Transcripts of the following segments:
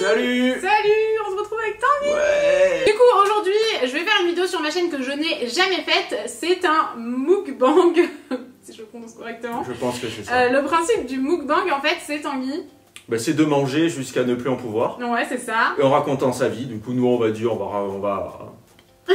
Salut. Salut, on se retrouve avec Tanguy. Ouais. Du coup, aujourd'hui, je vais faire une vidéo sur ma chaîne que je n'ai jamais faite. C'est un mukbang, si je prononce correctement. Je pense que c'est ça. Le principe du mukbang, en fait, c'est Tanguy. Bah, c'est de manger jusqu'à ne plus en pouvoir. Ouais, c'est ça. Et en racontant sa vie, du coup, nous, on va dire, on va... c'est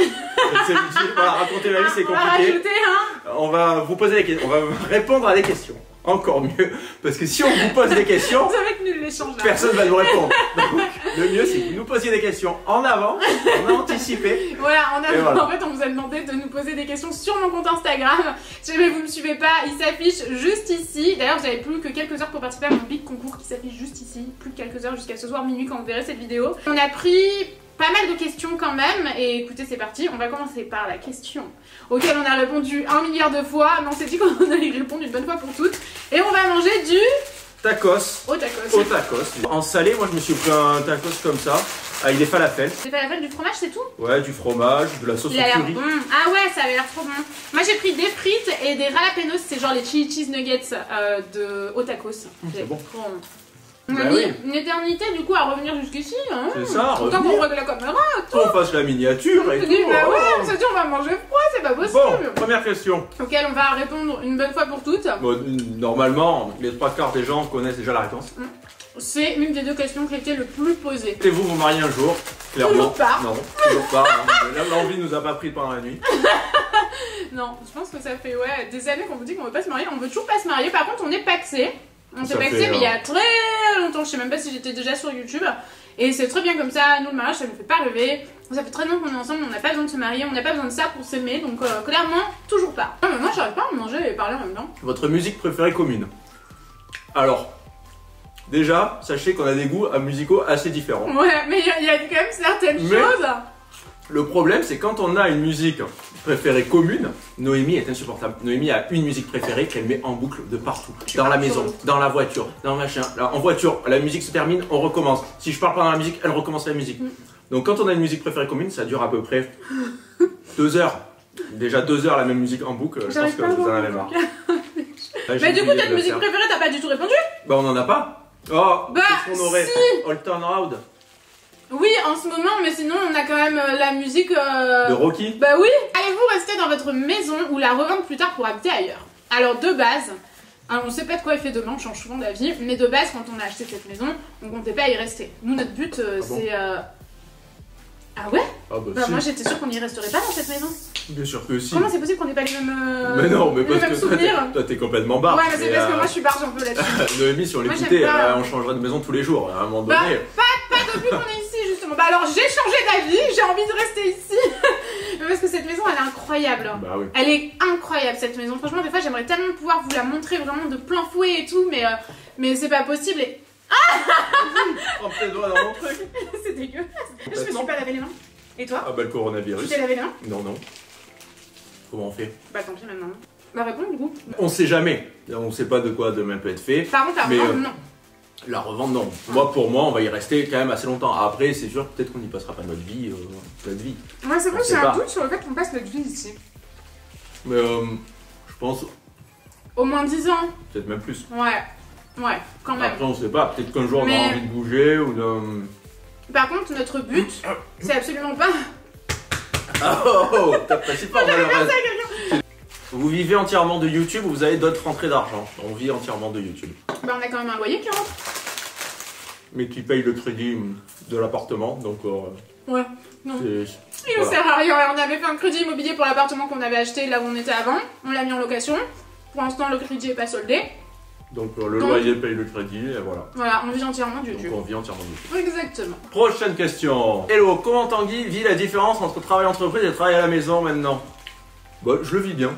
utile, voilà, raconter ma vie, c'est On va compliqué. rajouter, hein. On va vous poser des questions, on va répondre à des questions. Encore mieux, parce que si on vous pose des questions, Ça va être nul l'échange là. personne va nous répondre. Donc, le mieux, c'est que vous nous posiez des questions en avant, on a anticipé. Voilà, voilà. En fait, on vous a demandé de nous poser des questions sur mon compte Instagram. Si jamais vous ne me suivez pas, il s'affiche juste ici. D'ailleurs, vous n'avez plus que quelques heures pour participer à mon big concours qui s'affiche juste ici. Plus que quelques heures jusqu'à ce soir minuit quand vous verrez cette vidéo. On a pris pas mal de questions quand même. Et écoutez, c'est parti. On va commencer par la question auquel on a répondu 1 milliard de fois. Mais on s'est dit qu'on allait y répondre une bonne fois pour toutes. Et on va manger du Tacos. au tacos. Au tacos. En salé, moi, je me suis pris un tacos comme ça, avec des falafels. J'ai fait la fête du fromage, c'est tout? Ouais, du fromage, de la sauce Il a l'air curry. bon. Ah ouais, ça avait l'air trop bon. Moi j'ai pris des frites et des jalapenos, c'est genre les chili cheese nuggets de au tacos. C'est bon. Trop bon. On Bah a mis oui. une éternité du coup à revenir jusqu'ici. Hein. C'est ça, Autant qu'on revenir. règle la caméra. On fasse la miniature On et se tout. dit, bah oh. ouais, on se dit on va manger froid, c'est pas possible. Bon, première question. Auquel on va répondre une bonne fois pour toutes. Bon, normalement, les 3/4 des gens connaissent déjà la réponse. C'est une des deux questions qui a été le plus posée. Voulez-vous vous marier un jour? Clairement. Toujours pas. Non, toujours pas. Hein. L'envie nous a pas pris pendant la nuit. Non, je pense que ça fait ouais, des années qu'on vous dit qu'on veut pas se marier. On veut toujours pas se marier. Par contre, on est paxé. On s'est Ça paxé, fait, mais il y a très longtemps. Je sais même pas si j'étais déjà sur YouTube. Et c'est très bien comme ça. Nous, le mariage, ça nous fait pas rêver. Ça fait très longtemps qu'on est ensemble. On n'a pas besoin de se marier. On n'a pas besoin de ça pour s'aimer. Donc, clairement, toujours pas. Non, mais moi, j'arrive pas à manger et parler en même temps. Votre musique préférée commune? Alors, déjà, sachez qu'on a des goûts musicaux assez différents. Ouais, mais il y a quand même certaines Mais- choses. Le problème, c'est quand on a une musique préférée commune, Noémie est insupportable. Noémie a une musique préférée qu'elle met en boucle de partout. Dans la maison, dans la voiture, dans le machin. Là, en voiture, la musique se termine, on recommence. Si je parle pas dans la musique, elle recommence la musique. Donc quand on a une musique préférée commune, ça dure à peu près 2 heures. Déjà 2 heures la même musique en boucle, je pense J'arrive que pas à vous en voir, avez en marre. tout cas. Là, j'ai Mais du coup, oublié ta de le musique faire. préférée, t'as pas du tout répondu? Bah on en a pas. Oh, Bah, qu'est-ce qu'on aurait? si. Old Town Road Oui, en ce moment, mais sinon, on a quand même la musique. de Rocky. Bah oui. Allez-vous rester dans votre maison ou la revendre plus tard pour habiter ailleurs? Alors de base, hein, on sait pas de quoi elle fait demain, on change souvent d'avis, mais de base quand on a acheté cette maison, on comptait pas y rester. Nous notre but bon c'est... Ah ouais? Ah bah, Bah si. moi j'étais sûre qu'on y resterait pas dans cette maison. Bien sûr que si. Comment c'est possible qu'on ait pas les mêmes... Mais non, mais les parce mêmes que souvenirs? toi t'es complètement barre. Ouais mais c'est Et, parce que moi je suis barge un peu là-dessus. Noémie, si on Moi, l'écoutait, j'aime pas. on changerait de maison tous les jours. À un moment Bah, donné. pas depuis qu'on est ici justement. Bah alors j'ai changé d'avis, j'ai envie de rester ici. Mais parce que cette maison elle est incroyable. Bah oui. Elle est incroyable cette maison. Franchement, des fois, j'aimerais tellement pouvoir vous la montrer vraiment de plein fouet et tout, mais c'est pas possible. Et Prends tes doigts dans mon truc. c'est dégueulasse. Je me suis pas lavé les mains. Et toi? Ah bah le Tu coronavirus. t'es lavé les mains? Non, non. Comment on fait? Bah tant pis maintenant. Bah réponds du coup. On sait jamais. On sait pas de quoi demain peut être fait. Par contre, Mais, non. La revente, non. Moi, pour moi, on va y rester quand même assez longtemps. Après, c'est sûr, peut-être qu'on n'y passera pas notre vie. Moi, c'est on vrai, sait j'ai un pas. doute sur le fait qu'on passe notre vie ici. Mais je pense Au moins 10 ans. peut-être même plus. Ouais, quand même. Après, on sait pas. Peut-être qu'un jour, on Mais- aura envie de bouger ou de... Par contre, notre but, c'est absolument pas. Oh, t'as pas si fort, malheureusement. Vous vivez entièrement de YouTube ou vous avez d'autres rentrées d'argent? On vit entièrement de YouTube. Bah, on a quand même un loyer qui rentre. Mais qui paye le crédit de l'appartement, donc Ouais. Non. c'est... Il nous sert à rien. On avait fait un crédit immobilier pour l'appartement qu'on avait acheté là où on était avant. On l'a mis en location. Pour l'instant, le crédit est pas soldé. Donc le loyer paye le crédit et voilà. Voilà, on vit entièrement de Donc YouTube. on vit entièrement de YouTube. Exactement. Prochaine question. Hello, comment Tanguy vit la différence entre travail en entreprise et travail à la maison maintenant? Bah, je le vis bien.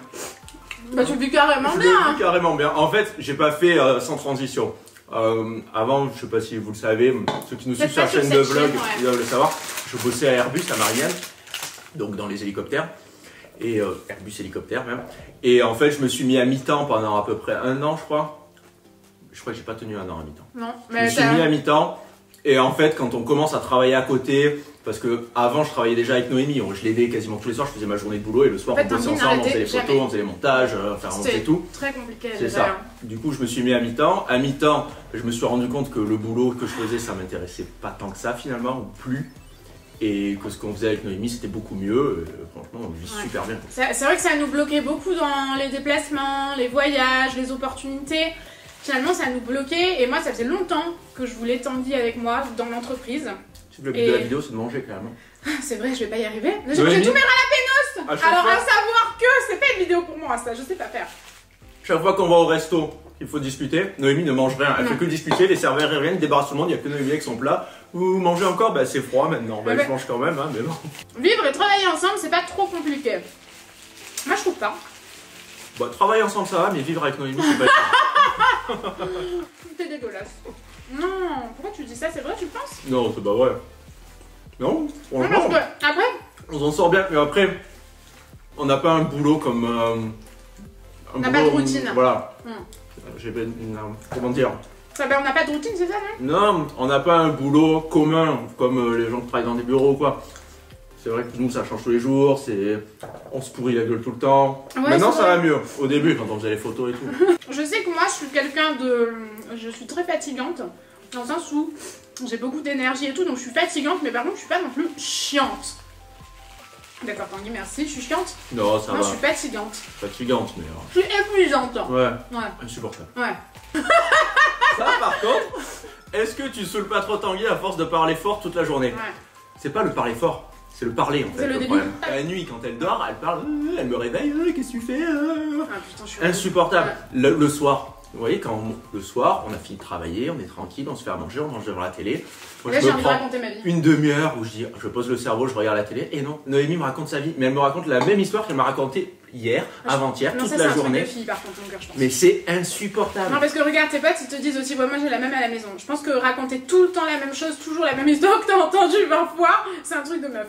Bah, tu le vis carrément Je le bien. vis carrément bien. En fait, j'ai pas fait sans transition. Avant, je sais pas si vous le savez, ceux qui nous suivent sur la chaîne de vlog, ils doivent le savoir. Je bossais à Airbus à Marianne, donc dans les hélicoptères. Et Airbus hélicoptère même. Et en fait, je me suis mis à mi-temps pendant à peu près 1 an, je crois. Je crois que j'ai pas tenu 1 an à mi-temps. Non, Je mais me suis mis à mi-temps. Et en fait, quand on commence à travailler à côté, Parce que avant je travaillais déjà avec Noémie, je l'aidais quasiment tous les soirs, je faisais ma journée de boulot et le soir En fait, on bossait Tanguy ensemble, on faisait les n'arrêtait photos, jamais. on faisait les montages, enfin on faisait tout. Très compliqué. C'est ça. Du coup je me suis mis à mi-temps. À mi-temps, je me suis rendu compte que le boulot que je faisais ça m'intéressait pas tant que ça finalement, ou plus. Et que ce qu'on faisait avec Noémie c'était beaucoup mieux, franchement on vit super bien. C'est vrai que ça nous bloquait beaucoup dans les déplacements, les voyages, les opportunités. Finalement ça nous bloquait et moi ça faisait longtemps que je voulais Tanguy avec moi dans l'entreprise. Le but de la vidéo c'est de manger quand même. C'est vrai, je vais pas y arriver. J'ai mangé tous mes ralapenos. Alors à savoir que c'est pas une vidéo pour moi ça, je sais pas faire. Chaque fois qu'on va au resto, il faut discuter. Noémie ne mange rien, elle fait que discuter, les serveurs reviennent, débarrassent tout le monde, il n'y a que Noémie avec son plat. Vous mangez encore? Bah c'est froid maintenant, bah, je mange quand même, hein, mais bon. Vivre et travailler ensemble, c'est pas trop compliqué. Moi je trouve pas. Bah travailler ensemble ça va, mais vivre avec Noémie c'est pas C'est dégueulasse. Non, pourquoi tu dis ça? C'est vrai, tu penses? Non, c'est pas vrai. Non, Non, franchement, parce que après, on s'en sort bien, mais après, on n'a pas un boulot comme... on n'a pas de routine. Voilà. Comment dire? on n'a pas de routine, c'est ça, non? Non, on n'a pas un boulot commun comme les gens qui travaillent dans des bureaux ou quoi. C'est vrai que nous ça change tous les jours, on se pourrit la gueule tout le temps. Ouais, maintenant ça va mieux, au début quand on faisait les photos et tout. Je sais que moi je suis quelqu'un de... Je suis très fatigante, dans le sens où j'ai beaucoup d'énergie et tout, donc je suis fatigante, mais par contre je suis pas non plus chiante. D'accord, Tanguy, merci, je suis chiante? Non, ça va. Je suis fatigante. Fatigante, mais... Je suis épuisante. Ouais, Ouais. insupportable. Ouais. Ça par contre, est-ce que tu saoules pas trop Tanguy à force de parler fort toute la journée? Ouais. C'est pas le parler fort, c'est le parler en fait. C'est le début. Problème. La nuit quand elle dort, elle parle, elle me réveille, qu'est-ce que tu fais? Ah putain, je suis... Insupportable. Le soir, vous voyez, quand le soir, on a fini de travailler, on est tranquille, on se fait à manger, on mange devant la télé. Moi, Là je j'ai me envie de prends raconter ma vie. une demi-heure où je pose le cerveau, je regarde la télé, et non, Noémie me raconte sa vie, mais elle me raconte la même histoire qu'elle m'a racontée hier, avant-hier, Non, toute ça, la c'est un truc journée. de fille, par contre, mon cœur, je pense. Mais c'est insupportable. Non, parce que regarde, tes potes ils te disent aussi, ouais, moi j'ai la même à la maison. Je pense que raconter tout le temps la même chose, toujours la même histoire que t'as entendue 20 fois, c'est un truc de meuf.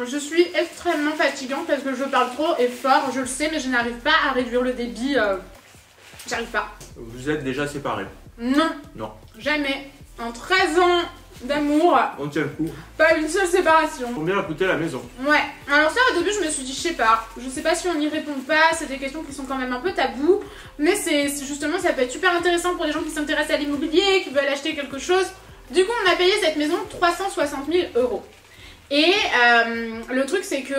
Je suis extrêmement fatigante parce que je parle trop et fort, je le sais, mais je n'arrive pas à réduire le débit. J'arrive pas. Vous êtes déjà séparés? Non. Non. Jamais. En 13 ans d'amour, On tient le coup. pas une seule séparation. Combien a coûté la maison? Ouais. Alors ça, au début, je me suis dit, je sais pas. Je sais pas si on y répond pas. C'est des questions qui sont quand même un peu tabous. Mais c'est justement, ça peut être super intéressant pour les gens qui s'intéressent à l'immobilier, qui veulent acheter quelque chose. Du coup, on a payé cette maison 360 000 €. Et le truc, c'est que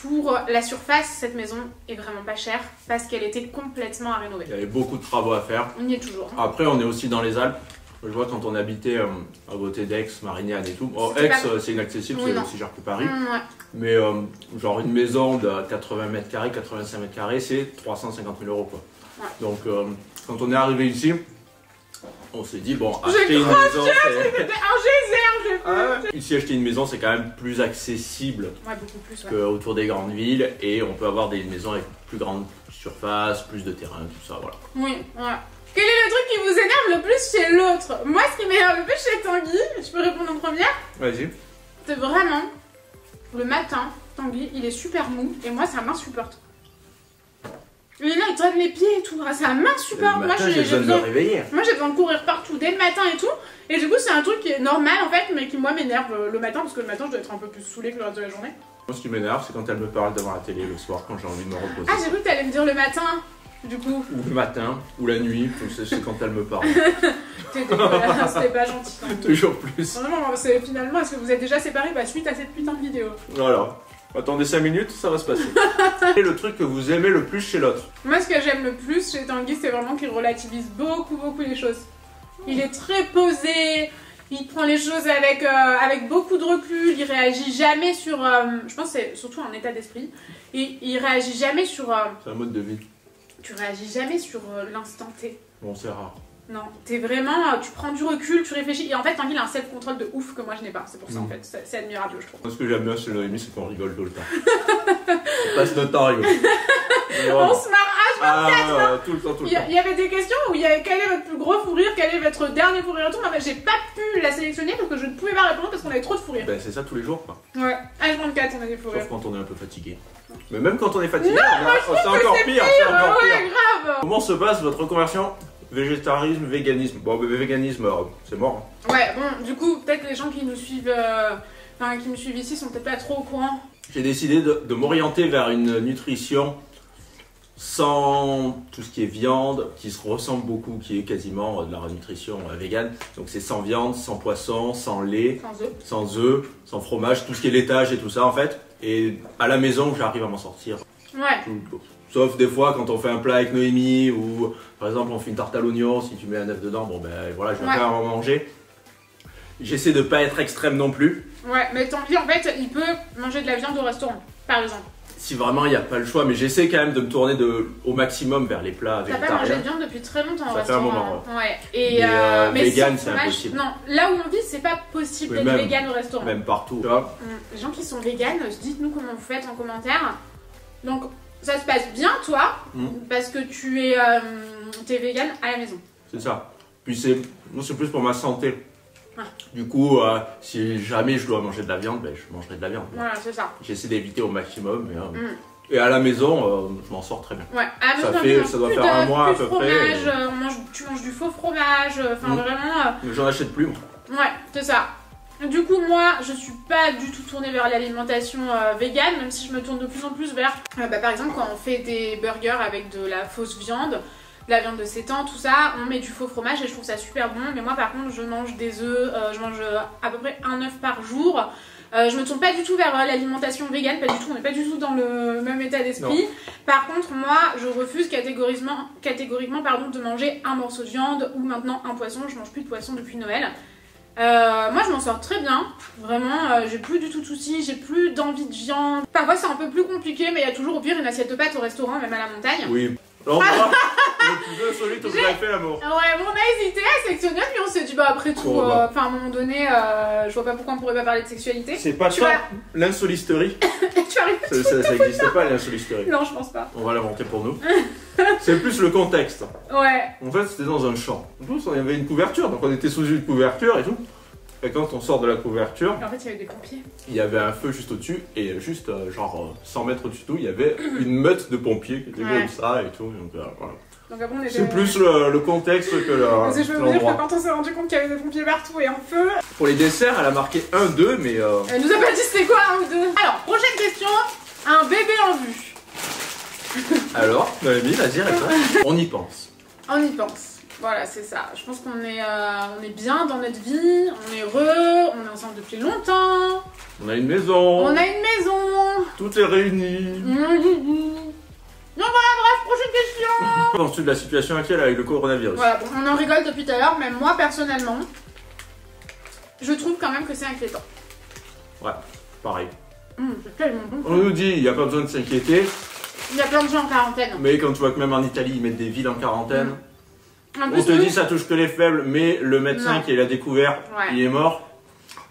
pour la surface, cette maison est vraiment pas chère parce qu'elle était complètement à rénover. Il y avait beaucoup de travaux à faire. On y est toujours. Après, on est aussi dans les Alpes. Je vois quand on habitait à côté d'Aix, Marignane et tout. Oh, C'était Aix, pas- c'est inaccessible, Oui, c'est non. aussi cher que Paris. Ouais. Mais genre une maison de 80 mètres carrés, 85 mètres carrés, c'est 350 000 € quoi. Ouais. Donc quand on est arrivé ici, on s'est dit bon, J'ai acheter une trop maison, c'est... C'était un geyser, j'ai vu. Ici acheter une maison c'est quand même plus accessible Ouais, beaucoup plus, ouais. qu'autour des grandes villes et on peut avoir des maisons avec plus grande surface, plus de terrain, tout ça, voilà. Oui, ouais. Quel est le truc qui vous énerve le plus chez l'autre? Moi, ce qui m'énerve le plus chez Tanguy, je peux répondre en première, Vas-y. c'est vraiment le matin, Tanguy, il est super mou et moi, ça m'insupporte. Il est là, il traîne les pieds et tout, ça m'insupporte. Moi, j'ai besoin de me réveiller. Moi, j'ai besoin de courir partout dès le matin et tout. Et du coup, c'est un truc qui est normal en fait, mais qui moi m'énerve le matin parce que le matin, je dois être un peu plus saoulée que le reste de la journée. Moi, ce qui m'énerve, c'est quand elle me parle devant la télé le soir, quand j'ai envie de me reposer. Ah, j'ai cru que t'allais me dire le matin, du coup. Ou le matin, ou la nuit, c'est quand elle me parle. T'es dégueulasse, c'était pas gentil. Hein. Toujours plus. Vraiment, finalement, est-ce que vous êtes déjà séparés suite à cette putain de vidéo? Voilà. Attendez 5 minutes, ça va se passer. Quel est le truc que vous aimez le plus chez l'autre? Moi, ce que j'aime le plus chez Tanguy, c'est vraiment qu'il relativise beaucoup les choses. Il est très posé, il prend les choses avec beaucoup de recul, il réagit jamais sur... je pense que c'est surtout un état d'esprit. Il réagit jamais sur... C'est un mode de vie. tu réagis jamais sur l'instant T. Bon, c'est rare. Non, t'es vraiment... tu prends du recul, tu réfléchis. Et en fait, Tanguy, il a un self-control de ouf que moi, je n'ai pas. C'est pour ça, en fait. C'est admirable, je trouve. Moi, ce que j'aime bien chez Noémie, c'est qu'on rigole tout le temps. On passe notre temps à rigoler. On se marre tout le temps, tout le Il temps. y avait des questions où il y avait quel est votre plus gros fou rire, quel est votre dernier fou rire et tout. Mais j'ai pas pu la sélectionner parce que je ne pouvais pas répondre parce qu'on avait trop de fou rire. Ben, c'est ça tous les jours, quoi. Ouais, H24 on a des fou rire. Sauf quand on est un peu fatigué. Mais même quand on est fatigué, Non, c'est encore pire, c'est encore pire. Ouais, grave. Comment se passe votre reconversion? Végétarisme, véganisme. Bon, véganisme, c'est mort. Ouais, bon, du coup, peut-être les gens qui nous suivent enfin, qui me suivent ici sont peut-être pas trop au courant. J'ai décidé de m'orienter vers une nutrition sans tout ce qui est viande, qui se ressemble beaucoup, qui est quasiment de la nutrition végane. Donc c'est sans viande, sans poisson, sans lait, sans œufs, sans fromage, tout ce qui est laitage et tout ça en fait. Et à la maison, j'arrive à m'en sortir. Ouais. Sauf des fois quand on fait un plat avec Noémie ou par exemple on fait une tarte à l'oignon, si tu mets un œuf dedans, bon ben voilà, je vais quand même en manger. J'essaie de pas être extrême non plus. Ouais, mais tant pis, en fait, il peut manger de la viande au restaurant, par exemple. Si vraiment il n'y a pas le choix, mais j'essaie quand même de me tourner au maximum vers les plats végétariens. T'as pas mangé de viande depuis très longtemps au restaurant. Ça fait un moment, ouais. Et mais vegan, c'est impossible. Non, là où on vit, c'est pas possible d'être vegan au restaurant. Même partout, tu vois. Les gens qui sont véganes, dites-nous comment vous faites en commentaire. Donc, ça se passe bien, toi, parce que tu es vegan à la maison. C'est ça. Puis c'est plus pour ma santé. Ah. Du coup, si jamais je dois manger de la viande, ben, je mangerai de la viande. Voilà, c'est ça. J'essaie d'éviter au maximum. Et à la maison, je m'en sors très bien. Ouais, à la maison, ça doit faire un mois à peu près. Tu manges du faux fromage, enfin vraiment. J'en achète plus, moi. Ouais, c'est ça. Du coup, moi, je suis pas du tout tournée vers l'alimentation végane, même si je me tourne de plus en plus vers. Par exemple, quand on fait des burgers avec de la fausse viande, de la viande de sétan, tout ça, on met du faux fromage et je trouve ça super bon. Mais moi, par contre, je mange des œufs, je mange à peu près un œuf par jour. Je me tourne pas du tout vers l'alimentation végane, pas du tout, on n'est pas du tout dans le même état d'esprit. Par contre, moi, je refuse catégoriquement de manger un morceau de viande ou maintenant un poisson. Je mange plus de poisson depuis Noël. Moi je m'en sors très bien, vraiment, j'ai plus du tout de soucis, j'ai plus d'envie de viande. Parfois c'est un peu plus compliqué, mais il y a toujours au pire une assiette de pâtes au restaurant, même à la montagne. Oui. L'endroit le plus insolite où vous avez fait l'amour. Ouais, on a hésité à sectionner, puis on s'est dit bah après tout, à un moment donné, je vois pas pourquoi on pourrait pas parler de sexualité. C'est pas ça, l'insolisterie. Ça n'existe pas l'insolisterie. Non, je pense pas. On va l'inventer pour nous. C'est plus le contexte. Ouais. En fait, c'était dans un champ. En plus, on avait une couverture, donc on était sous une couverture et tout. Et quand on sort de la couverture, en fait, il y avait des pompiers. Il y avait un feu juste au-dessus et juste genre 100 mètres au-dessus de tout, il y avait une meute de pompiers qui était comme ça et tout. Donc voilà. Donc après, c'est plus le contexte que l'endroit. Parce que je veux vous dire que quand on s'est rendu compte qu'il y avait des pompiers partout et un feu. Pour les desserts, elle a marqué 1-2, mais. Elle nous a pas dit c'était quoi 1 ou 2. Alors, prochaine question, un bébé en vue. Alors, Noémie, vas-y, réponds. On y pense. On y pense. Voilà, c'est ça. Je pense qu'on est bien dans notre vie, on est heureux, on est ensemble depuis longtemps. On a une maison. On a une maison. Tout est réuni. Donc voilà, bref, prochaine question. Qu'en penses-tu de la situation actuelle avec le coronavirus? Voilà, bon, on en rigole depuis tout à l'heure, mais moi personnellement, je trouve quand même que c'est inquiétant. Ouais, pareil. C'est tellement bon. On nous dit, il n'y a pas besoin de s'inquiéter. Il y a plein de gens en quarantaine. Mais quand tu vois que même en Italie, ils mettent des villes en quarantaine. En plus, on te dit ça touche que les faibles, mais le médecin qui l'a découvert, il est mort.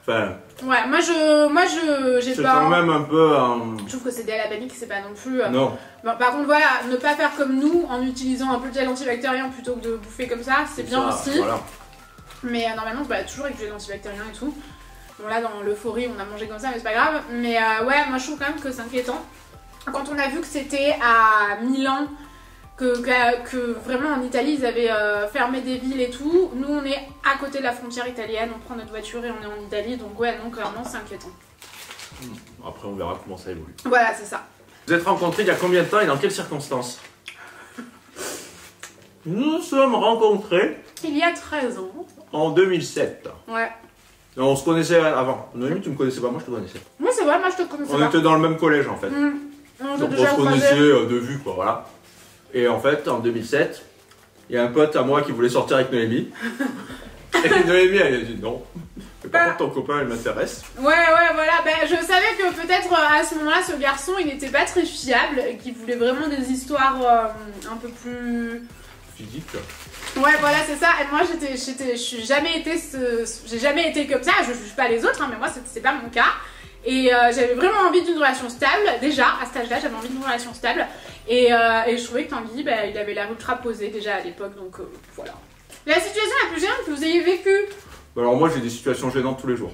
Enfin. Ouais, moi j'ai c'est pas. quand même un peu. Je trouve que c'est à la panique, c'est pas non plus. Non. Bon, par contre, voilà, ne pas faire comme nous en utilisant un peu de gel antibactérien plutôt que de bouffer comme ça, c'est bien aussi. Voilà. Mais normalement, toujours avec du gel antibactérien et tout. Bon, là, dans l'euphorie, on a mangé comme ça, mais c'est pas grave. Mais ouais, moi je trouve quand même que c'est inquiétant. Quand on a vu que c'était à Milan. Que vraiment en Italie ils avaient fermé des villes et tout. Nous on est à côté de la frontière italienne, on prend notre voiture et on est en Italie, donc ouais, non, clairement c'est inquiétant. Après on verra comment ça évolue. Voilà, c'est ça. Vous êtes rencontrés il y a combien de temps et dans quelles circonstances? Nous nous sommes rencontrés il y a 13 ans. En 2007. Ouais. Non, on se connaissait avant. Noémie, tu me connaissais pas, moi je te connaissais. Oui, c'est vrai, moi je te connaissais pas. On était dans le même collège en fait. Donc on se connaissait de vue quoi, voilà. Et en fait, en 2007, il y a un pote à moi qui voulait sortir avec Noémie. Et Noémie, elle a dit non. Mais par contre, ton copain, il m'intéresse. Ouais, voilà. Je savais que peut-être à ce moment-là, ce garçon, il n'était pas très fiable et qu'il voulait vraiment des histoires un peu plus. Physiques. Ouais, voilà, c'est ça. Et moi, j'ai jamais été comme ça. Je juge pas les autres, hein, mais moi, c'est pas mon cas. Et j'avais vraiment envie d'une relation stable. Déjà, à cet âge-là, j'avais envie d'une relation stable. Et je trouvais que Tanguy, il avait l'air ultra posé déjà à l'époque, donc voilà. La situation la plus gênante que vous ayez vécue? Alors moi, j'ai des situations gênantes tous les jours.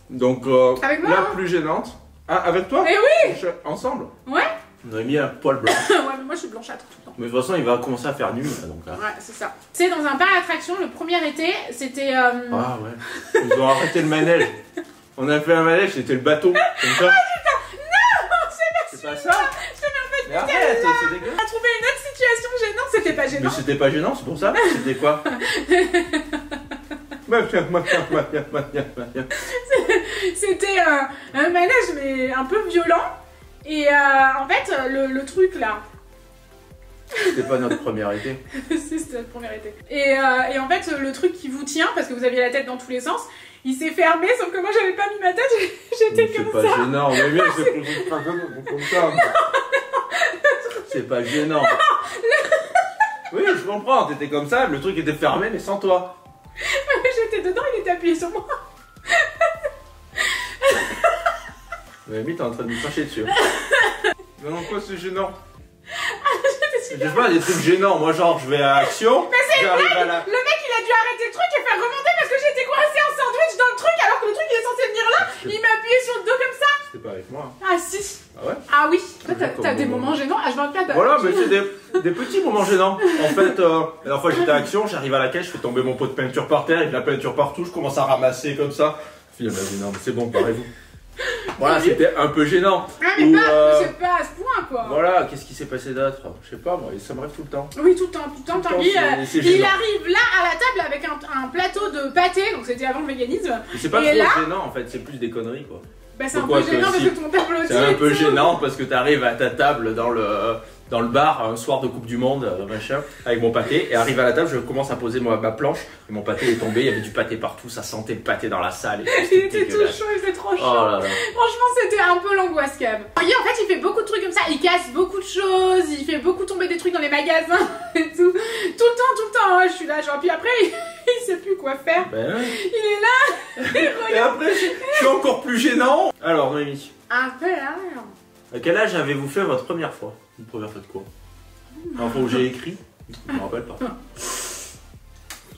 Donc, avec moi, la plus gênante... Ah, avec toi? Eh oui! Ensemble? Ouais. On a mis un poil blanc. Ouais, mais moi je suis blanchâtre tout le temps. Mais de toute façon, il va commencer à faire nuit, donc... Ouais, c'est ça. C'est dans un parc d'attractions, le premier été, c'était... Ah ouais. Ils ont arrêté le manège. On a fait un manège, c'était le bateau. Comme ça. C'est pas ça. Mais arrête, c'est dégueulasse. On a trouvé une autre situation gênante, c'était pas Mais gênant. c'était pas gênant, c'est pour ça. C'était quoi? C'était un manège mais un peu violent. Et en fait, le truc là, C'était pas notre première été. si, c'était notre première été. Et en fait, le truc qui vous tient, parce que vous aviez la tête dans tous les sens, il s'est fermé, sauf que moi j'avais pas mis ma tête, j'étais comme ça. C'est pas gênant, mais bien, c'est comme ça. C'est pas gênant. Oui, je comprends, t'étais comme ça, le truc était fermé, mais sans toi. J'étais dedans, il était appuyé sur moi. Mais t'es en train de me cracher dessus. Mais non, quoi, c'est gênant? J'étais Je super. sais pas, des trucs gênants. Moi, genre, je vais à Action. Mais c'est j'arrive vrai, à la... le mec il a dû arrêter le truc et faire remonter parce que j'étais coincée en sandwich dans le truc alors que le truc il est censé venir là, il m'a appuyé sur le dos comme ça. C'était pas avec moi. Ah si. Ah ouais? Ah oui, toi Comme t'as des moment. moments gênants H24. Voilà, mais c'est des petits moments gênants. En fait, la dernière fois j'étais à Action, j'arrive à la caisse, je fais tomber mon pot de peinture par terre, avec de la peinture partout, je commence à ramasser comme ça. Fille, elle m'a dit non, mais c'est bon, parlez-vous. Voilà, c'était un peu gênant. Ah mais Ou, c'est pas à ce point quoi. Voilà, qu'est-ce qui s'est passé d'autre? Je sais pas, moi, ça m'arrive tout le temps. Oui, tout le temps, Tanguy, c'est il gênant. arrive là à la table avec un plateau de pâté, donc c'était avant le véganisme. Mais c'est pas Et trop là- gênant en fait, c'est plus des conneries quoi. Bah c'est un Pourquoi peu gênant que parce si- que ton t'applaudit. C'est un peu et tout. gênant parce que t'arrives à ta table dans le bar un soir de Coupe du Monde, machin, avec mon pâté, et arrive à la table, je commence à poser ma planche, et mon pâté est tombé, il y avait du pâté partout, ça sentait le pâté dans la salle. Et tout, Il c'était était tout dégueulasse. chaud, il faisait trop chaud. Oh là là. Franchement, c'était un peu l'angoisse quand même. Tanguy, en fait, il fait beaucoup de trucs comme ça. Il casse beaucoup de choses, il fait beaucoup tomber des trucs dans les magasins et tout. Tout le temps, hein, je suis là, genre, puis après, il sait plus quoi faire. Ben, Il est là, il et regarde. après, je suis encore plus gênant. Alors, Noémie, Un peu là. à quel âge avez-vous fait votre première fois? Une première fois de quoi? La fois où j'ai écrit? Je me rappelle pas.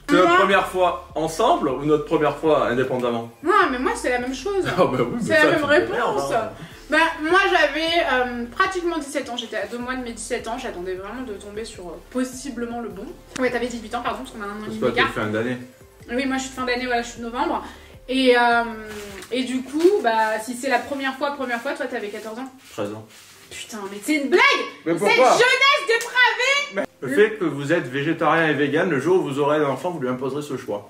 C'est notre première fois ensemble ou notre première fois indépendamment? Non, mais moi, c'est la même chose. Ah bah oui, mais C'est la ça, même tu te réponse. démerdes, hein. Bah, moi j'avais pratiquement 17 ans, j'étais à 2 mois de mes 17 ans, j'attendais vraiment de tomber sur possiblement le bon. Ouais, t'avais 18 ans, pardon, parce qu'on a un an et Parce demi que toi, t'es d'écart. fin d'année. Oui, moi je suis de fin d'année, voilà, je suis de novembre. Et du coup, bah, si c'est la première fois, toi t'avais 14 ans. 13 ans. Putain, mais c'est une blague! Mais C'est une pourquoi? jeunesse dépravée! Le fait que vous êtes végétarien et vegan, le jour où vous aurez un enfant, vous lui imposerez ce choix.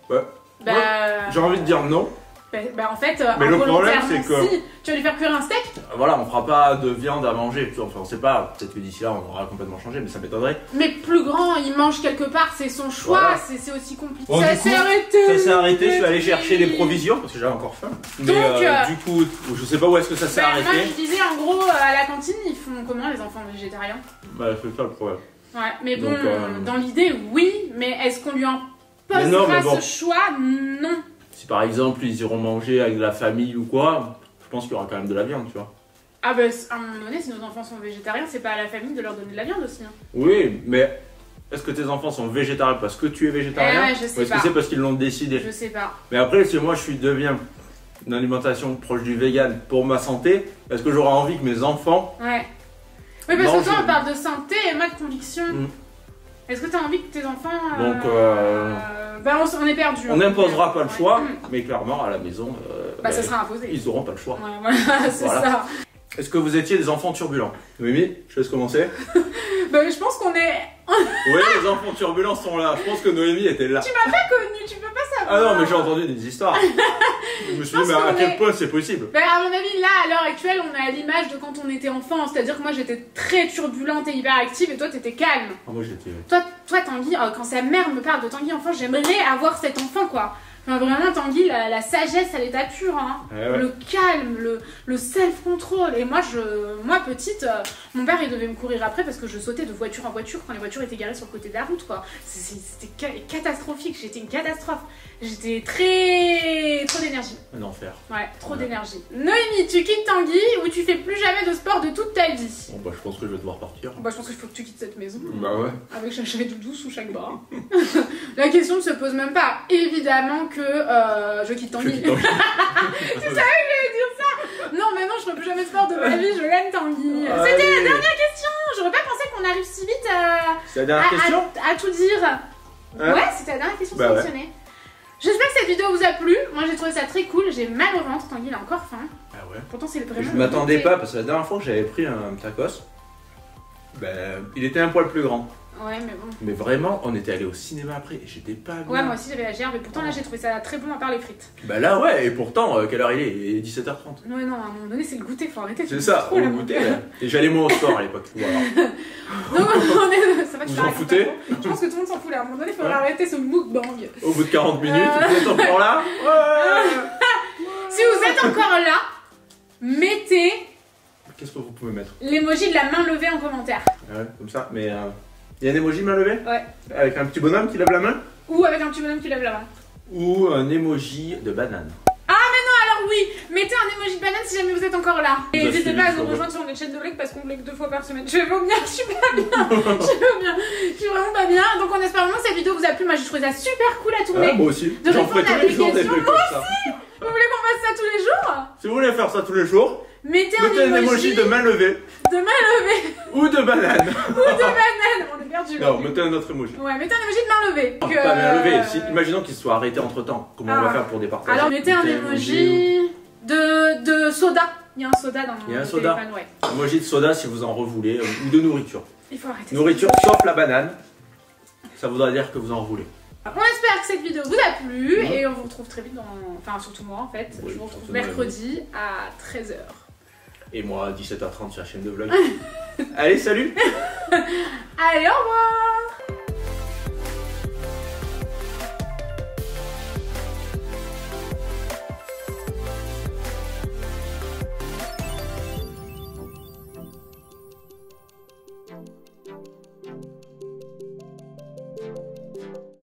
Ouais. Bah, J'ai envie de dire non. bah, en fait, Mais le problème, involontairement, c'est que- si. Tu vas lui faire cuire un steak? Voilà, on fera pas de viande à manger. Enfin, on sait pas, peut-être que d'ici là, on aura complètement changé, mais ça m'étonnerait. Mais plus grand, il mange quelque part, c'est son choix, Voilà. c'est aussi compliqué. Bon, ça du coup, s'est arrêté! Ça s'est arrêté, je suis allé chercher les provisions parce que j'avais encore faim. Mais Donc, du coup, je sais pas où est-ce que ça s'est Bah, moi arrêté. je disais en gros à la cantine ils font comment les enfants végétariens? Bah, c'est ça le problème. Ouais, mais bon, Donc, dans l'idée oui, mais est-ce qu'on lui Mais non, imposera mais bon. ce choix? Non. Si par exemple ils iront manger avec de la famille ou quoi, je pense qu'il y aura quand même de la viande, tu vois. Ah bah à un moment donné si nos enfants sont végétariens c'est pas à la famille de leur donner de la viande aussi. Hein. Oui, mais est-ce que tes enfants sont végétariens parce que tu es végétarien Ouais, je sais ou est-ce pas. que c'est parce qu'ils l'ont décidé? Je sais pas. Mais après, si moi je deviens une alimentation proche du vegan pour ma santé, est-ce que j'aurais envie que mes enfants... Ouais. Oui parce Non, que toi je- on parle de santé et moi de conviction. Mm. Est-ce que t'as envie que tes enfants... Donc, Bah on est perdu. on n'imposera pas le Ouais. choix, Mm. mais clairement à la maison, Bah ça sera imposé. ils n'auront pas le choix. Ouais voilà, c'est Voilà. ça. Est-ce que vous étiez des enfants turbulents? Mimi, je laisse commencer. Bah je pense qu'on est... Oui, les enfants turbulents sont là. Je pense que Noémie était là. Tu m'as pas connu, tu peux pas savoir. Ah non, mais j'ai entendu des histoires. Je me suis dit, pense mais à qu'on quel est- point c'est possible? Bah, à mon avis, là, à l'heure actuelle, on est à l'image de quand on était enfant. C'est-à-dire que moi, j'étais très turbulente et hyperactive et toi, t'étais calme. Ah, moi j'étais... Toi Tanguy, quand sa mère me parle de Tanguy enfant, j'aimerais avoir cet enfant, quoi. Enfin, vraiment, Tanguy, la sagesse à l'état pur, hein. Ouais. Le calme, le self-control. Et moi, petite, mon père, il devait me courir après parce que je sautais de voiture en voiture quand les voitures étaient garées sur le côté de la route, quoi. C'était catastrophique, j'étais une catastrophe. J'étais trop d'énergie. Un enfer. Ouais, trop Ouais. d'énergie. Noémie, tu quittes Tanguy ou tu fais plus jamais de sport de toute ta vie? Bon, bah, je pense que je vais devoir partir. Bah, je pense qu'il faut que tu quittes cette maison. Bah ouais. Avec chaque doudou sous chaque bras. La question ne se pose même pas. Évidemment que je quitte Tanguy. Je quitte Tanguy. Tu savais que j'allais dire ça? Non, mais non, je ferai plus jamais de sport de ma vie, je gagne Tanguy. Allez. C'était la dernière question. J'aurais pas pensé qu'on arrive si vite C'est la dernière question? à tout dire. Hein? Ouais, c'était la dernière question Bah ouais. sélectionnée. J'espère que cette vidéo vous a plu. Moi j'ai trouvé ça très cool. J'ai mal au ventre. Tanguy il a encore faim. Ah ouais. Pourtant c'est vraiment. Je m'attendais pas parce que la dernière fois que j'avais pris un tacos, ben, il était un poil plus grand. Ouais, mais bon. Mais vraiment, on était allé au cinéma après et j'étais pas bien. Ouais, moi aussi j'avais la gerbe. Mais pourtant là j'ai trouvé ça très bon à part les frites. Bah là, ouais, et pourtant, quelle heure il est? Il est 17h30. Ouais, non, à un moment donné c'est le goûter. Faut arrêter. C'est ça, trop, au la goûter. Et j'allais moins au sport à l'époque. Voilà. Non, on est. Ça va que Vous je en l'arrête foutez? pas trop. Je pense que tout le monde s'en fout là. À un moment donné, il faut Ouais. arrêter ce mukbang. Au bout de 40 minutes, vous êtes encore là? Ouais. Si vous êtes encore là, mettez Qu'est-ce que vous pouvez mettre? l'emoji de la main levée en commentaire. Ouais, comme ça, mais il y a un emoji main levée? Ouais. Avec un petit bonhomme qui lève la main? Ou avec un petit bonhomme qui lève la main. Ou un emoji de banane? Alors oui, mettez un emoji de banane si jamais vous êtes encore là. Et Vous n'hésitez suivi pas à sur nous le- rejoindre sur notre chaîne de Blake parce qu'on Blake 2 fois par semaine. Je vais vomir, je suis pas bien. Je vais bien. Je suis vraiment pas bien. Donc on espère vraiment que cette vidéo vous a plu. Moi j'ai trouvé ça super cool à tourner. Ouais, moi aussi. De J'en ferai répondre à tous les jours des l'application. trucs comme ça. Vous voulez qu'on fasse ça tous les jours? Si vous voulez faire ça tous les jours, Mettez mettez un emoji de main levée de main levée ou de banane. ou de banane. On est perdu. Non, mettez un autre emoji. Ouais, mettez un emoji de main levée. Pas Donc, main levée. Si, imaginons qu'il se soit arrêté entre temps. Comment on va Ah. faire pour départager? Alors mettez un emoji de soda. Il y a un soda dans Il y a un le soda. téléphone, ouais. Emoji de soda si vous en revoulez, ou de nourriture. Il faut arrêter. Nourriture sauf la banane. Ça voudra dire que vous en voulez. On espère que cette vidéo vous a plu Ouais. et on vous retrouve très vite dans... Enfin surtout moi en fait. Oui, je vous retrouve surtout mercredi à 13h. Et moi, 17h30 sur la chaîne de vlog. Allez, salut! Allez, au revoir!